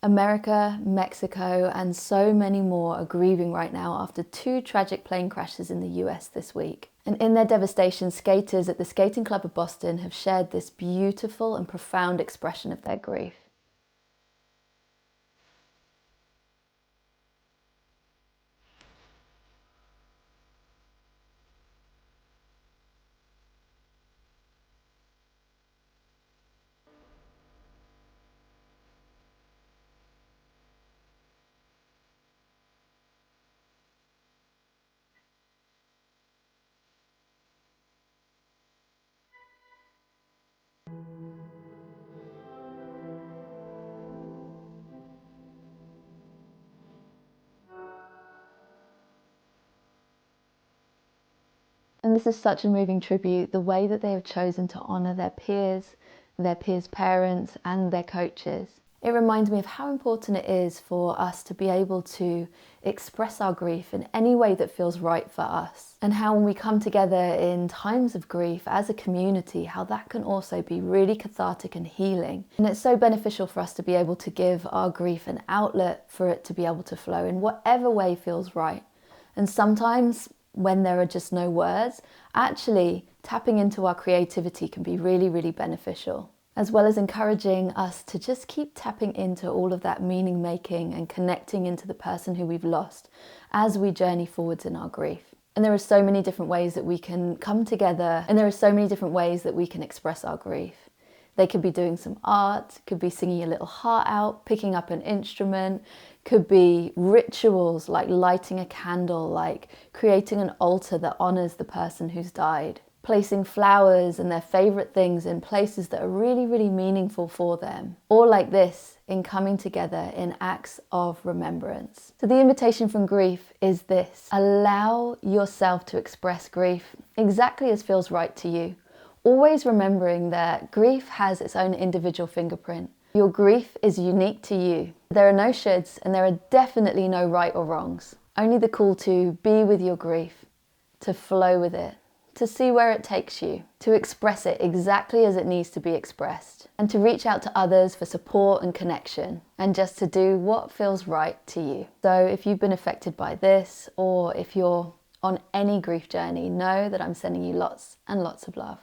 America, Mexico, and so many more are grieving right now after 2 tragic plane crashes in the US this week. And in their devastation, skaters at the Skating Club of Boston have shared this beautiful and profound expression of their grief. And this is such a moving tribute, the way that they have chosen to honour their peers' parents, and their coaches. It reminds me of how important it is for us to be able to express our grief in any way that feels right for us. And how when we come together in times of grief as a community, how that can also be really cathartic and healing. And it's so beneficial for us to be able to give our grief an outlet for it to be able to flow in whatever way feels right. And sometimes when there are just no words, actually tapping into our creativity can be really, really beneficial, as well as encouraging us to just keep tapping into all of that meaning making and connecting into the person who we've lost as we journey forwards in our grief. And there are so many different ways that we can come together, and there are so many different ways that we can express our grief. They could be doing some art, could be singing a little heart out, picking up an instrument, could be rituals like lighting a candle, like creating an altar that honours the person who's died, placing flowers and their favourite things in places that are really, really meaningful for them. Or like this, in coming together in acts of remembrance. So the invitation from grief is this: allow yourself to express grief exactly as feels right to you. Always remembering that grief has its own individual fingerprint. Your grief is unique to you. There are no shoulds, and there are definitely no right or wrongs. Only the call to be with your grief, to flow with it, to see where it takes you, to express it exactly as it needs to be expressed, and to reach out to others for support and connection, and just to do what feels right to you. So if you've been affected by this, or if you're on any grief journey, know that I'm sending you lots and lots of love.